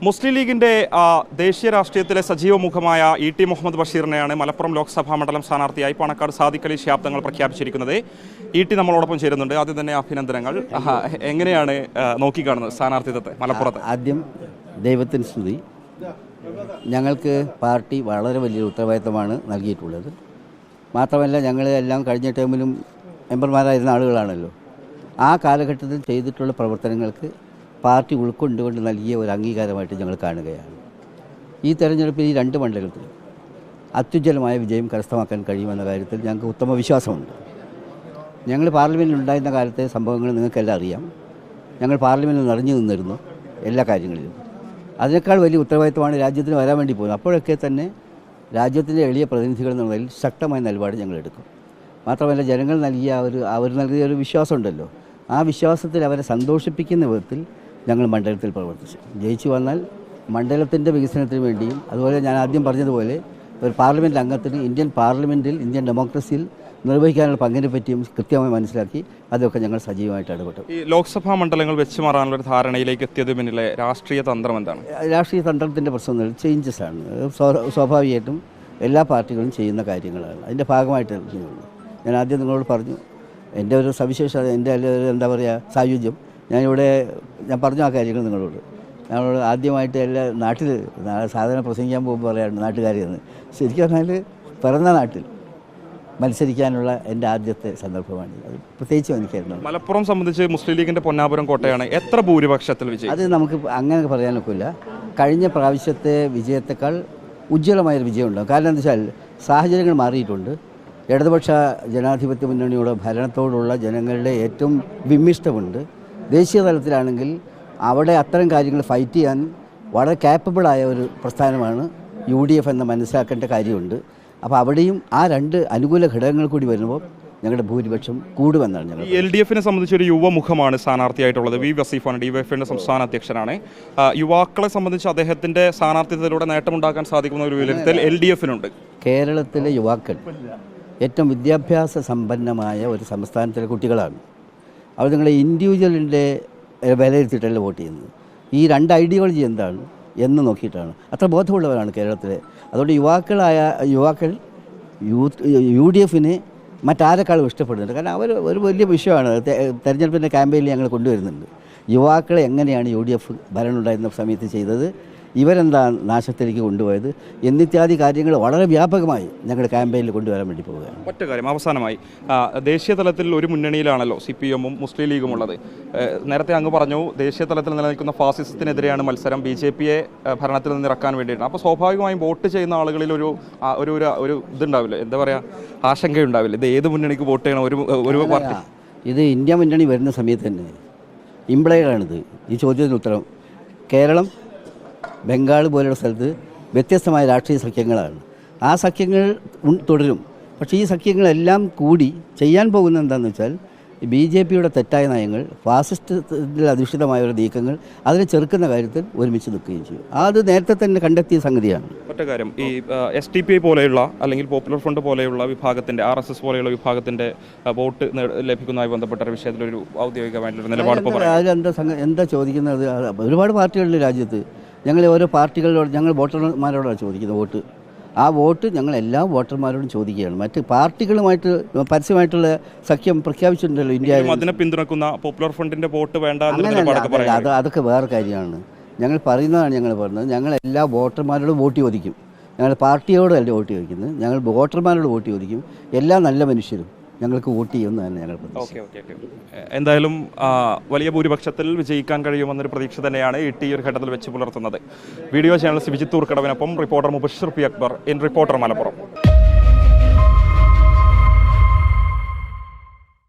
മുസ്ലിം ലീഗിന്റെ ദേശീയ രാഷ്ട്രീയത്തിലെ സജീവ മുഖമായ ഇ.ടി. മുഹമ്മദ് ബഷീറിനെയാണ് മലപ്പുറം ലോക്സഭാ മണ്ഡലം സ്ഥാനാർത്ഥിയായി പാണക്കാട് സാദിഖ് അലി ശിഹാബ് തങ്ങൾ പ്രഖ്യാപിച്ചിരിക്കുന്നത്. ഇ.ടി. നമ്മളോടൊപ്പം ചേരുന്നുണ്ട്. ആദ്യം തന്നെ അഭിനന്ദനങ്ങൾ. എങ്ങനെയാണ് നോക്കിക്കാണുന്നത് സ്ഥാനാർത്ഥിത്വത്തെ മലപ്പുറത്ത്? ആദ്യം ദൈവത്തിന് സ്തുതി. ഞങ്ങൾക്ക് പാർട്ടി വളരെ വലിയൊരു ഉത്തരവാദിത്തമാണ് നൽകിയിട്ടുള്ളത്. മാത്രമല്ല ഞങ്ങളെല്ലാം കഴിഞ്ഞ ടൈമിലും മെമ്പർമാരായിരുന്ന ആളുകളാണല്ലോ. ആ കാലഘട്ടത്തിൽ ചെയ്തിട്ടുള്ള പ്രവർത്തനങ്ങൾക്ക് പാർട്ടി ഉൾക്കൊണ്ടുകൊണ്ട് നൽകിയ ഒരു അംഗീകാരമായിട്ട് ഞങ്ങൾ കാണുകയാണ്. ഈ തെരഞ്ഞെടുപ്പിൽ ഈ രണ്ട് മണ്ഡലത്തിലും അത്യുജ്വലമായ വിജയം കരസ്ഥമാക്കാൻ കഴിയുമെന്ന കാര്യത്തിൽ ഞങ്ങൾക്ക് ഉത്തമ വിശ്വാസമുണ്ട്. ഞങ്ങൾ പാർലമെൻറ്റിൽ ഉണ്ടായിരുന്ന കാലത്തെ സംഭവങ്ങൾ നിങ്ങൾക്കെല്ലാം അറിയാം. ഞങ്ങൾ പാർലമെൻറ്റിൽ നിറഞ്ഞു നിന്നിരുന്നു എല്ലാ കാര്യങ്ങളിലും. അതിനേക്കാൾ വലിയ ഉത്തരവാദിത്തമാണ് രാജ്യത്തിന് വരാൻ വേണ്ടി പോകുന്നത്. അപ്പോഴൊക്കെ തന്നെ രാജ്യത്തിൻ്റെ എളിയ പ്രതിനിധികൾ എന്ന നിലയിൽ ശക്തമായ നിലപാട് ഞങ്ങൾ എടുക്കും. മാത്രമല്ല ജനങ്ങൾ അവർ നൽകിയ ഒരു വിശ്വാസമുണ്ടല്ലോ, ആ വിശ്വാസത്തിൽ അവരെ സന്തോഷിപ്പിക്കുന്ന വിധത്തിൽ ഞങ്ങൾ മണ്ഡലത്തിൽ പ്രവർത്തിച്ചു. ജയിച്ചു വന്നാൽ മണ്ഡലത്തിൻ്റെ വികസനത്തിന് വേണ്ടിയും, അതുപോലെ ഞാൻ ആദ്യം പറഞ്ഞതുപോലെ ഒരു പാർലമെൻറ്റ് അംഗത്തിന് ഇന്ത്യൻ പാർലമെൻറ്റിൽ ഇന്ത്യൻ ഡെമോക്രസിയിൽ നിർവഹിക്കാനുള്ള പങ്കിനെ പറ്റിയും കൃത്യമായി മനസ്സിലാക്കി അതൊക്കെ ഞങ്ങൾ സജീവമായിട്ട് ഇടപെട്ടു. ഈ ലോക്സഭാ മണ്ഡലങ്ങൾ വെച്ച് മാറാനുള്ള ഒരു ധാരണയിലേക്ക് എത്തിയത് പിന്നിലെ രാഷ്ട്രീയ തന്ത്രം എന്താണ്? രാഷ്ട്രീയ തന്ത്രത്തിൻ്റെ പ്രശ്നം ചേഞ്ചസ് ആണ്. സ്വാഭാവികമായിട്ടും എല്ലാ പാർട്ടികളും ചെയ്യുന്ന കാര്യങ്ങളാണ്. അതിൻ്റെ ഭാഗമായിട്ട് ഞാൻ ആദ്യം നിങ്ങളോട് പറഞ്ഞു, എൻ്റെ ഒരു സവിശേഷത, എൻ്റെ എന്താ പറയുക സായുജ്യം, ഞാൻ പറഞ്ഞു ആ കാര്യങ്ങൾ നിങ്ങളോട്. ഞങ്ങളോട് ആദ്യമായിട്ട് എല്ലാ നാട്ടിൽ സാധാരണ പ്രസംഗിക്കാൻ പോകുമ്പോൾ പറയാറുണ്ട് നാട്ടുകാരെന്ന്. ശരിക്കും പറഞ്ഞാൽ പിറന്ന നാട്ടിൽ മത്സരിക്കാനുള്ള എൻ്റെ ആദ്യത്തെ സന്ദർഭമാണ്. അത് പ്രത്യേകിച്ചും എനിക്കായിരുന്നു. മലപ്പുറം സംബന്ധിച്ച് മുസ്ലിം ലീഗിൻ്റെ പൊന്നാപുരം കോട്ടയാണ്. എത്ര ഭൂരിപക്ഷത്തിൽ വിജയം? അത് നമുക്ക് അങ്ങനെ പറയാനൊക്കില്ല. കഴിഞ്ഞ പ്രാവശ്യത്തെ വിജയത്തെക്കാൾ ഉജ്ജ്വലമായൊരു വിജയമുണ്ടാകും. കാരണം എന്താ വെച്ചാൽ സാഹചര്യങ്ങൾ മാറിയിട്ടുണ്ട്. ഇടതുപക്ഷ ജനാധിപത്യ മുന്നണിയുടെ ഭരണത്തോടുള്ള ജനങ്ങളുടെ ഏറ്റവും വിമ്മിഷ്ടമുണ്ട്. ദേശീയ തലത്തിലാണെങ്കിൽ അവിടെ അത്തരം കാര്യങ്ങൾ ഫൈറ്റ് ചെയ്യാൻ വളരെ കാപ്പബിളായ ഒരു പ്രസ്ഥാനമാണ് UDF എന്ന് മനസ്സിലാക്കേണ്ട കാര്യമുണ്ട്. അപ്പോൾ അവിടെയും ആ രണ്ട് അനുകൂല ഘടകങ്ങൾ കൂടി വരുമ്പോൾ ഞങ്ങളുടെ ഭൂരിപക്ഷം കൂടുമെന്നാണ് ഞങ്ങൾ. LDF-നെ സംബന്ധിച്ച് ഒരു യുവമുഖമാണ് സ്ഥാനാർത്ഥിയായിട്ടുള്ളത്. വി വസീഫാണ്, DYF-ന്റെ സംസ്ഥാന അധ്യക്ഷനാണ്. യുവാക്കളെ സംബന്ധിച്ച് അദ്ദേഹത്തിൻ്റെ സ്ഥാനാർത്ഥിത്വത്തിലൂടെ നേട്ടമുണ്ടാക്കാൻ സാധിക്കുന്ന ഒരു വിലയിരുത്തൽ LDF-നുണ്ട്. കേരളത്തിലെ യുവാക്കൾ ഏറ്റവും വിദ്യാഭ്യാസ സമ്പന്നമായ ഒരു സംസ്ഥാനത്തിലെ കുട്ടികളാണ്. അവർ നിങ്ങളെ ഇൻഡിവിജ്വലിൻ്റെ വിലയിരുത്തിയിട്ടല്ല വോട്ട് ചെയ്യുന്നത്. ഈ രണ്ട് ഐഡിയോളജി എന്താണ് എന്ന് നോക്കിയിട്ടാണ്. അത്ര ബോധമുള്ളവരാണ് കേരളത്തിലെ. അതുകൊണ്ട് യുവാക്കൾ UDF-നെ മറ്റാരെക്കാളും ഇഷ്ടപ്പെടുന്നുണ്ട്. കാരണം അവർ ഒരു വലിയ വിഷയമാണ് തെരഞ്ഞെടുപ്പിൻ്റെ ക്യാമ്പയിനിൽ ഞങ്ങൾ കൊണ്ടുവരുന്നുണ്ട്. യുവാക്കളെ എങ്ങനെയാണ് UDF ഭരണം ഉണ്ടായിരുന്ന സമയത്ത് ചെയ്തത്, ഇവരെന്താ നാശത്തിലേക്ക് കൊണ്ടുപോയത് എന്നിത്യാദി കാര്യങ്ങൾ വളരെ വ്യാപകമായി ഞങ്ങളുടെ ക്യാമ്പയിനിൽ കൊണ്ടുവരാൻ വേണ്ടി പോവുകയാണ്. ഒറ്റ കാര്യം അവസാനമായി, ദേശീയ തലത്തിൽ ഒരു മുന്നണിയിലാണല്ലോ CPM-ഉം മുസ്ലിം ലീഗും ഉള്ളത്. നേരത്തെ അങ്ങ് പറഞ്ഞു ദേശീയ തലത്തിൽ നിലനിൽക്കുന്ന ഫാസിസത്തിനെതിരെയാണ് മത്സരം, BJP-യെ ഭരണത്തിൽ നിന്ന് ഇറക്കാൻ വേണ്ടിയിട്ടാണ്. അപ്പോൾ സ്വാഭാവികമായും വോട്ട് ചെയ്യുന്ന ആളുകളിൽ ഒരു ഇതുണ്ടാവില്ല, എന്താ പറയുക, ആശങ്കയുണ്ടാവില്ല. ഇത് ഏത് മുന്നണിക്ക് വോട്ട് ചെയ്യണം ഒരു പാർട്ടി? ഇത് ഇന്ത്യ മുന്നണി വരുന്ന സമയത്ത് തന്നെ ഇംപ്ലൈഡാണിത്. ഈ ചോദ്യത്തിന് ഉത്തരം കേരളം, ബംഗാൾ പോലുള്ള സ്ഥലത്ത് വ്യത്യസ്തമായ രാഷ്ട്രീയ സഖ്യങ്ങളാണ്. ആ സഖ്യങ്ങൾ തുടരും. പക്ഷേ ഈ സഖ്യങ്ങളെല്ലാം കൂടി ചെയ്യാൻ പോകുന്നത് എന്താണെന്ന് വെച്ചാൽ BJP-യുടെ തെറ്റായ നയങ്ങൾ, ഫാസിസ്റ്റത്തിൽ അധിഷ്ഠിതമായ ഒരു നീക്കങ്ങൾ, അതിനെ ചെറുക്കുന്ന കാര്യത്തിൽ ഒരുമിച്ച് നിൽക്കുകയും ചെയ്യും. അത് നേരത്തെ തന്നെ കണ്ടെത്തിയ സംഗതിയാണ്. ഒറ്റ കാര്യം, ഈ SDPI പോലെയുള്ള അല്ലെങ്കിൽ പോപ്പുലർ ഫ്രണ്ട് പോലെയുള്ള വിഭാഗത്തിൻ്റെ, RSS പോലെയുള്ള വിഭാഗത്തിന്റെ വോട്ട് ലഭിക്കുന്നതുമായി ബന്ധപ്പെട്ട വിഷയത്തിലൊരു ഔദ്യോഗികമായിട്ടുള്ള നിലപാട് എന്താ ചോദിക്കുന്നത്? ഒരുപാട് പാർട്ടികളുടെ രാജ്യത്ത് ഞങ്ങൾ ഓരോ പാർട്ടികളോട് ഞങ്ങൾ വോട്ടർമാരോടാണ് ചോദിക്കുന്നത് വോട്ട്. ആ വോട്ട് ഞങ്ങൾ എല്ലാ വോട്ടർമാരോടും ചോദിക്കുകയാണ്. മറ്റ് പാർട്ടികളുമായിട്ട് പരസ്യമായിട്ടുള്ള സഖ്യം പ്രഖ്യാപിച്ചിട്ടുണ്ടല്ലോ ഇന്ത്യയിൽ. അതിനെ പിന്തുണക്കുന്ന പോപ്പുലർ ഫ്രണ്ടിന്റെ വോട്ട് വേണ്ട, അതൊക്കെ വേറെ കാര്യമാണ്. ഞങ്ങൾ പറയുന്നതാണ് ഞങ്ങൾ പറഞ്ഞത്. ഞങ്ങൾ എല്ലാ വോട്ടർമാരോടും വോട്ട് ചോദിക്കും. ഞങ്ങൾ പാർട്ടിയോടല്ല വോട്ട് ചോദിക്കുന്നത്, ഞങ്ങൾ വോട്ടർമാരോട് വോട്ട് ചോദിക്കും. എല്ലാ നല്ല മനുഷ്യരും ഞങ്ങൾക്ക് വോട്ട് ചെയ്യുമെന്ന് തന്നെ ഞങ്ങൾ പ്രതീക്ഷിക്കുന്നു. എന്തായാലും വലിയ ഭൂരിപക്ഷത്തിൽ വിജയിക്കാൻ കഴിയുമെന്നൊരു പ്രതീക്ഷ തന്നെയാണ് ഇ.ടി. ഒരു ഘട്ടത്തിൽ വെച്ച് പുലർത്തുന്നത്. വീഡിയോ ചാനൽ സിബിജിത്ത് ഊർക്കടവിനൊപ്പം reporter Mubashir P Akbar, in reporter Malappuram.